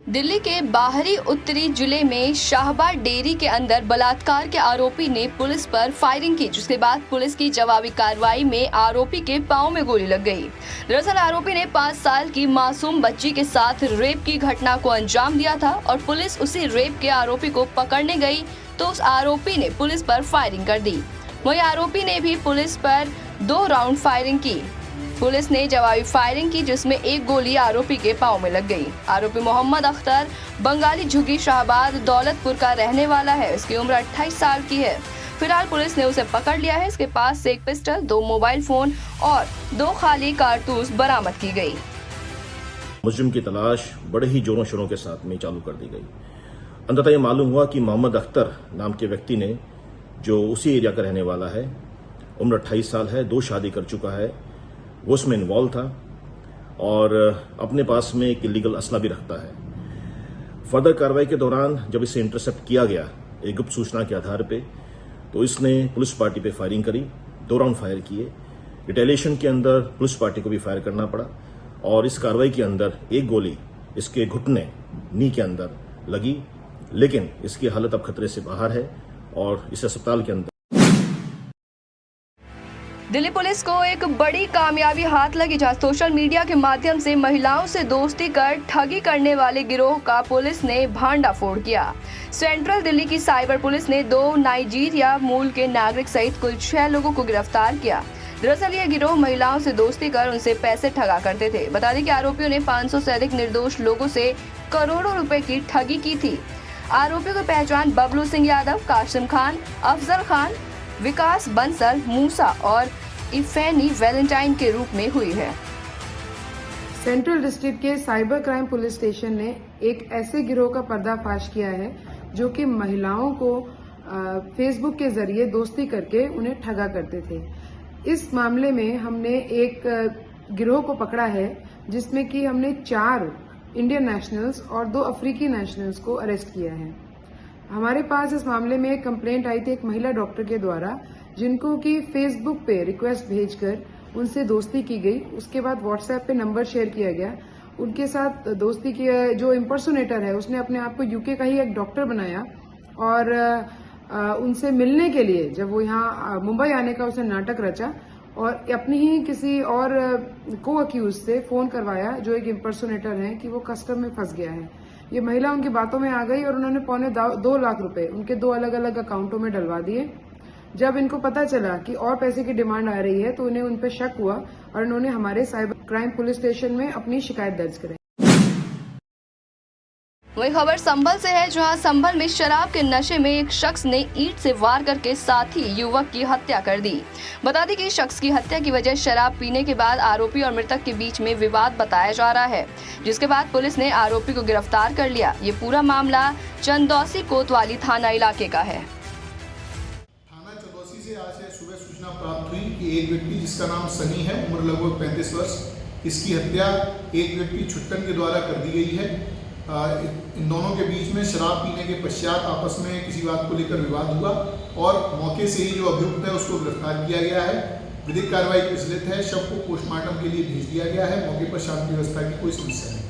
दिल्ली के बाहरी उत्तरी जिले में शाहबाद डेयरी के अंदर बलात्कार के आरोपी ने पुलिस पर फायरिंग की, जिसके बाद पुलिस की जवाबी कार्रवाई में आरोपी के पांव में गोली लग गई। दरअसल आरोपी ने 5 साल की मासूम बच्ची के साथ रेप की घटना को अंजाम दिया था और पुलिस उसी रेप के आरोपी को पकड़ने गई तो उस आरोपी ने पुलिस पर फायरिंग कर दी। वहीं आरोपी ने भी पुलिस पर 2 राउंड फायरिंग की। पुलिस ने जवाबी फायरिंग की, जिसमें एक गोली आरोपी के पांव में लग गई। आरोपी मोहम्मद अख्तर बंगाली झुग्गी शाहबाद दौलतपुर का रहने वाला है। उसकी उम्र 28 साल की है। फिलहाल पुलिस ने उसे पकड़ लिया है। इसके पास से एक पिस्टल, 2 मोबाइल फोन और 2 खाली कारतूस बरामद की गई। मुजरिम की तलाश बड़े ही जोरों शोरों के साथ में चालू कर दी गई। अंततः यह मालूम हुआ कि मोहम्मद अख्तर नाम के व्यक्ति ने, जो उसी एरिया का रहने वाला है, उम्र 28 साल है, 2 शादी कर चुका है, वो उसमें इन्वॉल्व था और अपने पास में एक इलीगल असला भी रखता है। फर्दर कार्रवाई के दौरान जब इसे इंटरसेप्ट किया गया एक गुप्त सूचना के आधार पे, तो इसने पुलिस पार्टी पे फायरिंग करी, 2 राउंड फायर किए। रिटेलिएशन के अंदर पुलिस पार्टी को भी फायर करना पड़ा और इस कार्रवाई के अंदर एक गोली इसके घुटने नी के अंदर लगी, लेकिन इसकी हालत अब खतरे से बाहर है और इस अस्पताल के अंदर। दिल्ली पुलिस को एक बड़ी कामयाबी हाथ लगी, जहां सोशल मीडिया के माध्यम से महिलाओं से दोस्ती कर ठगी करने वाले गिरोह का पुलिस ने भांडाफोड़ किया। सेंट्रल दिल्ली की साइबर पुलिस ने 2 नाइजीरिया मूल के नागरिक सहित कुल 6 लोगों को गिरफ्तार किया। दरअसल ये गिरोह महिलाओं से दोस्ती कर उनसे पैसे ठगा करते थे। बता दें कि आरोपियों ने 500 से अधिक निर्दोष लोगों से करोड़ों रुपए की ठगी की थी। आरोपियों की पहचान बबलू सिंह यादव, कासिम खान, अफजल खान, विकास बंसल, मूसा और इफेनी वैलेंटाइन के रूप में हुई है। सेंट्रल डिस्ट्रिक्ट के साइबर क्राइम पुलिस स्टेशन ने एक ऐसे गिरोह का पर्दाफाश किया है जो कि महिलाओं को फेसबुक के जरिए दोस्ती करके उन्हें ठगा करते थे। इस मामले में हमने एक गिरोह को पकड़ा है, जिसमें कि हमने 4 इंडियन नेशनल्स और 2 अफ्रीकी नेशनल्स को अरेस्ट किया है। हमारे पास इस मामले में एक कंप्लेंट आई थी एक महिला डॉक्टर के द्वारा, जिनको कि फेसबुक पे रिक्वेस्ट भेजकर उनसे दोस्ती की गई। उसके बाद व्हाट्सएप पे नंबर शेयर किया गया। उनके साथ दोस्ती की जो इम्पर्सोनेटर है उसने अपने आप को यूके का ही एक डॉक्टर बनाया और उनसे मिलने के लिए जब वो यहाँ मुंबई आने का उसने नाटक रचा और अपनी ही किसी और को अक्यूज से फोन करवाया जो एक इम्पर्सोनेटर है कि वो कस्टम में फंस गया है। ये महिला उनकी बातों में आ गई और उन्होंने 2 लाख रुपए उनके 2 अलग अलग अकाउंटों में डलवा दिए। जब इनको पता चला कि और पैसे की डिमांड आ रही है तो उन्हें उन पर शक हुआ और उन्होंने हमारे साइबर क्राइम पुलिस स्टेशन में अपनी शिकायत दर्ज कराई। वही खबर संभल से है, जहां संभल में शराब के नशे में एक शख्स ने ईंट से वार करके साथी युवक की हत्या कर दी। बता दें कि इस शख्स की हत्या की वजह शराब पीने के बाद आरोपी और मृतक के बीच में विवाद बताया जा रहा है, जिसके बाद पुलिस ने आरोपी को गिरफ्तार कर लिया। ये पूरा मामला चंदौसी कोतवाली थाना इलाके का है। थाना चंदौसी से आज सुबह सूचना प्राप्त हुई कि एक व्यक्ति जिसका नाम सनी है, उम्र लगभग 35 वर्ष, इसकी हत्या एक व्यक्ति छुट्टन के द्वारा कर दी गई है। इन दोनों के बीच में शराब पीने के पश्चात आपस में किसी बात को लेकर विवाद हुआ और मौके से ही जो अभियुक्त है उसको गिरफ्तार किया गया है। विधिक कार्रवाई प्रचलित है। शव को पोस्टमार्टम के लिए भेज दिया गया है। मौके पर शांति व्यवस्था की कोई समस्या नहीं।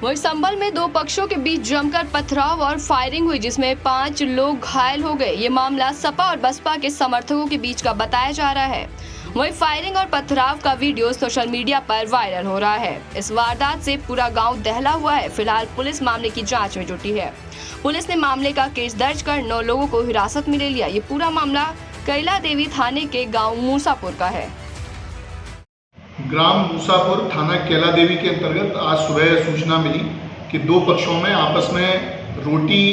वहीं संभल में 2 पक्षों के बीच जमकर पथराव और फायरिंग हुई, जिसमें 5 लोग घायल हो गए। ये मामला सपा और बसपा के समर्थकों के बीच का बताया जा रहा है। वहीं फायरिंग और पथराव का वीडियो सोशल मीडिया पर वायरल हो रहा है। इस वारदात से पूरा गांव दहला हुआ है। फिलहाल पुलिस मामले की जांच में जुटी है। पुलिस ने मामले का केस दर्ज कर 9 लोगों को हिरासत में ले लिया। ये पूरा मामला कैला देवी थाने के गाँव मूसापुर का है। ग्राम मूसापुर, थाना कैला देवी के अंतर्गत आज सुबह सूचना मिली कि 2 पक्षों में आपस में रोटी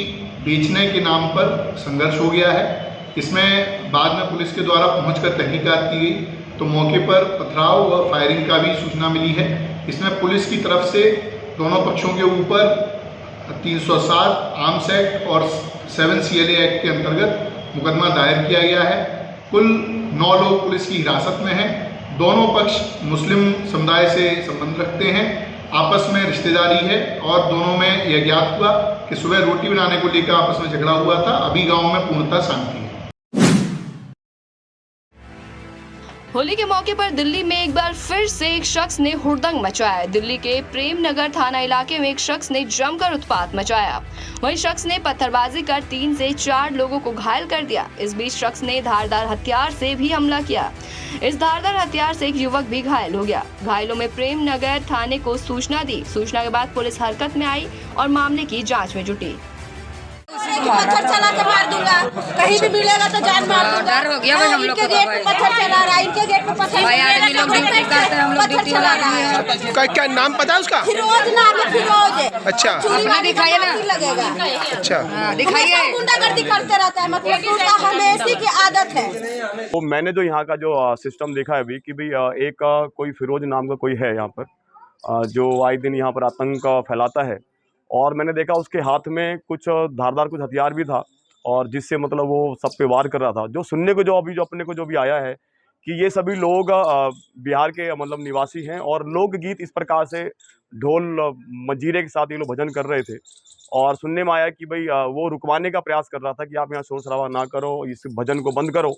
बेचने के नाम पर संघर्ष हो गया है। इसमें बाद में पुलिस के द्वारा पहुंचकर तहकीकात की गई तो मौके पर पथराव व फायरिंग का भी सूचना मिली है। इसमें पुलिस की तरफ से दोनों पक्षों के ऊपर 307 आर्म्स एक्ट और 7 CLA एक्ट के अंतर्गत मुकदमा दायर किया गया है। कुल 9 लोग पुलिस की हिरासत में हैं। दोनों पक्ष मुस्लिम समुदाय से संबंध रखते हैं, आपस में रिश्तेदारी है और दोनों में यह ज्ञात हुआ कि सुबह रोटी बनाने को लेकर आपस में झगड़ा हुआ था। अभी गांव में पूर्णतः शांति है। होली के मौके पर दिल्ली में एक बार फिर से एक शख्स ने हुड़दंग मचाया। दिल्ली के प्रेम नगर थाना इलाके में एक शख्स ने जमकर उत्पात मचाया। वहीं शख्स ने पत्थरबाजी कर 3 से 4 लोगों को घायल कर दिया। इस बीच शख्स ने धारदार हथियार से भी हमला किया। इस धारदार हथियार से एक युवक भी घायल हो गया। घायलों में प्रेम नगर थाने को सूचना दी। सूचना के बाद पुलिस हरकत में आई और मामले की जाँच में जुटी। पत्थर चला के मार दूंगा, कहीं भी मिलेगा तो जान मार दूंगा। डर हो गया भाई हम लोग को। गेट पे पत्थर चला रहा है, इनके गेट पे पत्थर भाई आदमी लोग ड्यूटी करते हैं, हम लोग ड्यूटी चला रहा है। क्या नाम पता है उसका? फिरोज नाम है, फिरोज। अच्छा, अपना दिखाइए ना। लगेगा। अच्छा, दिखाइए। गुंडागर्दी करते रहता है, मतलब उसका हमेशा की आदत है। तो मैंने जो यहाँ का जो सिस्टम देखा है अभी कि भाई एक कोई फिरोज नाम का कोई है यहाँ पर जो आए दिन यहाँ पर आतंक फैलाता है, और मैंने देखा उसके हाथ में कुछ धारदार कुछ हथियार भी था, और जिससे मतलब वो सब पे वार कर रहा था। जो सुनने को जो अपने को जो भी आया है कि ये सभी लोग बिहार के मतलब निवासी हैं, और लोकगीत इस प्रकार से ढोल मंजीरे के साथ ये लोग भजन कर रहे थे। और सुनने में आया कि भाई वो रुकवाने का प्रयास कर रहा था कि आप यहाँ शोर शराबा ना करो, इस भजन को बंद करो।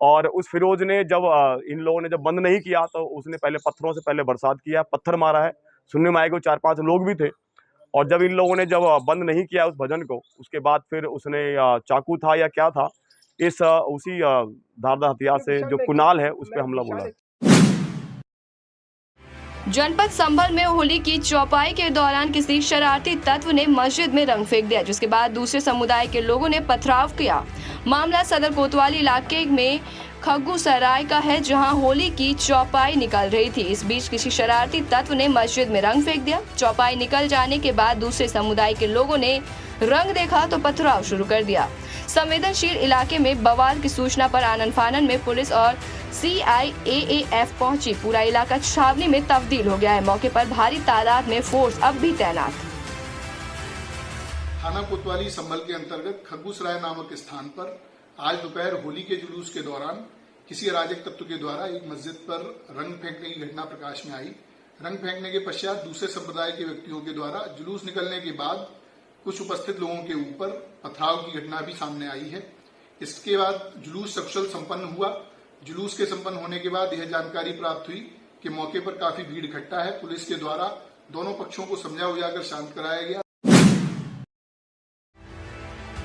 और उस फिरोज ने जब इन लोगों ने जब बंद नहीं किया तो उसने पहले पत्थरों से पहले बरसात किया, पत्थर मारा है। सुनने में आया कि 4-5 लोग भी थे, और जब इन लोगों ने जब बंद नहीं किया उस भजन को, उसके बाद फिर उसने चाकू था या क्या था, उसी धारदार हथियार से जो कुणाल है उस पर हमला बोला। जनपद संभल में होली की चौपाई के दौरान किसी शरारती तत्व ने मस्जिद में रंग फेंक दिया, जिसके बाद दूसरे समुदाय के लोगों ने पथराव किया। मामला सदर कोतवाली इलाके में खग्गू सराय का है, जहां होली की चौपाई निकल रही थी। इस बीच किसी शरारती तत्व ने मस्जिद में रंग फेंक दिया। चौपाई निकल जाने के बाद दूसरे समुदाय के लोगों ने रंग देखा तो पथराव शुरू कर दिया। संवेदनशील इलाके में बवाल की सूचना पर आनन फानन में पुलिस और CIAAF पहुंची। पूरा इलाका छावनी में तब्दील हो गया है। मौके पर भारी तादाद में फोर्स अब भी तैनात। थाना कोतवाली संभल के अंतर्गत खग्गूसराय नामक स्थान पर आज दोपहर होली के जुलूस के दौरान किसी अराजक तत्व के द्वारा एक मस्जिद पर रंग फेंकने की घटना प्रकाश में आई। रंग फेंकने के पश्चात दूसरे संप्रदाय के व्यक्तियों के द्वारा जुलूस निकलने के बाद कुछ उपस्थित लोगों के ऊपर पथराव की घटना भी सामने आई है। इसके बाद जुलूस सकुशल संपन्न हुआ। जुलूस के संपन्न होने के बाद यह जानकारी प्राप्त हुई कि मौके पर काफी भीड़ इकट्ठा है। पुलिस के द्वारा दोनों पक्षों को समझा बुझाकर शांत कराया गया।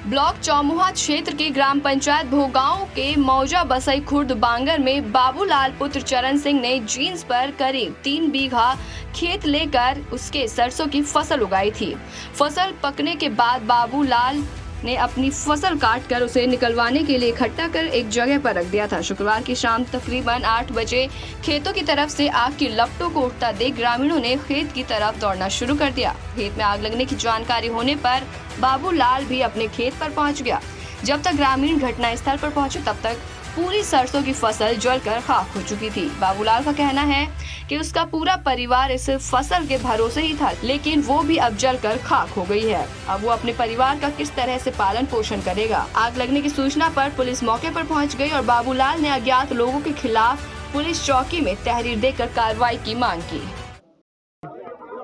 ब्लॉक चौमुहा क्षेत्र के ग्राम पंचायत भोगांव के मौजा बसई खुर्द बांगर में बाबूलाल पुत्र चरण सिंह ने जींस पर करीब 3 बीघा खेत लेकर उसके सरसों की फसल उगाई थी। फसल पकने के बाद बाबूलाल ने अपनी फसल काटकर उसे निकलवाने के लिए इकट्ठा कर एक जगह पर रख दिया था। शुक्रवार की शाम तकरीबन 8 बजे खेतों की तरफ से आग की लपटों को उठता देख ग्रामीणों ने खेत की तरफ दौड़ना शुरू कर दिया। खेत में आग लगने की जानकारी होने पर बाबूलाल भी अपने खेत पर पहुंच गया। जब तक ग्रामीण घटनास्थल पर पहुंचे तब तक पूरी सरसों की फसल जलकर खाक हो चुकी थी। बाबूलाल का कहना है कि उसका पूरा परिवार इस फसल के भरोसे ही था, लेकिन वो भी अब जलकर खाक हो गई है। अब वो अपने परिवार का किस तरह से पालन पोषण करेगा। आग लगने की सूचना पर पुलिस मौके पर पहुंच गई और बाबूलाल ने अज्ञात लोगों के खिलाफ पुलिस चौकी में तहरीर देकर कार्रवाई की मांग की।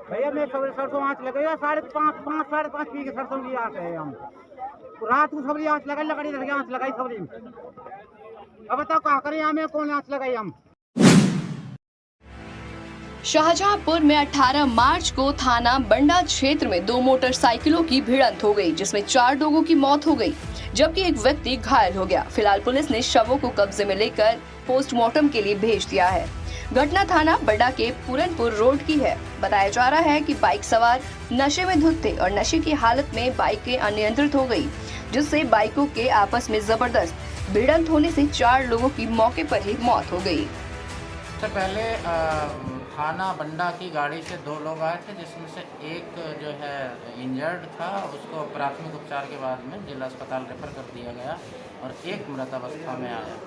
भैया मैं सरसों आँच लगे 5.5 बीघे सरसों की आँच है। हम रात को सबरी आँच लगाई, लकड़ी लगी आँच लगाई सबरी। अब बताओ क्या करें, हमें कौन आँच लगाई। हम शाहजहांपुर में 18 मार्च को थाना बंडा क्षेत्र में 2 मोटरसाइकिलों की भिड़ंत हो गई, जिसमें 4 लोगों की मौत हो गई जबकि एक व्यक्ति घायल हो गया। फिलहाल पुलिस ने शवों को कब्जे में लेकर पोस्टमार्टम के लिए भेज दिया है। घटना थाना बंडा के पूरनपुर रोड की है। बताया जा रहा है कि बाइक सवार नशे में धुत थे और नशे की हालत में बाइकें अनियंत्रित हो गई, जिससे बाइकों के आपस में जबरदस्त भिड़ंत होने से 4 लोगों की मौके पर ही मौत हो गई। सबसे पहले थाना बंडा की गाड़ी से 2 लोग आए थे, जिसमें से एक जो है इंजर्ड था, उसको प्राथमिक उपचार के बाद में जिला अस्पताल रेफर कर दिया गया और एक मृत अवस्था में आया।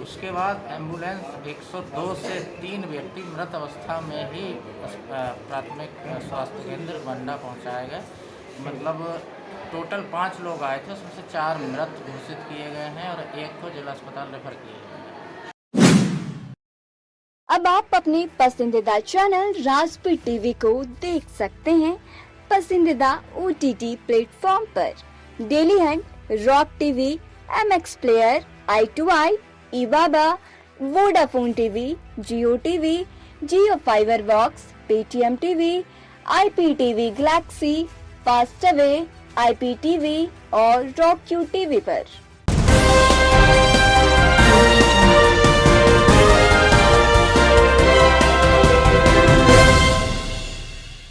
उसके बाद एम्बुलेंस 102 से 3 व्यक्ति मृत अवस्था में ही प्राथमिक स्वास्थ्य केंद्र बंडा पहुंचाए गए। मतलब टोटल 5 लोग आए थे, उसमें से 4 मृत घोषित किए गए हैं और एक को जिला अस्पताल रेफर किए गए हैं। अब आप अपने पसंदीदा चैनल राजपूत टीवी को देख सकते हैं पसंदीदा OTT प्लेटफॉर्म पर। Dailyhunt, Rock TV, MX Player, i2i, eBaba, Vodafone TV, Jio TV, Jio Fiber box, Paytm TV, IPTV Galaxy, Fastway, IPTV और रॉक क्यू टीवी पर।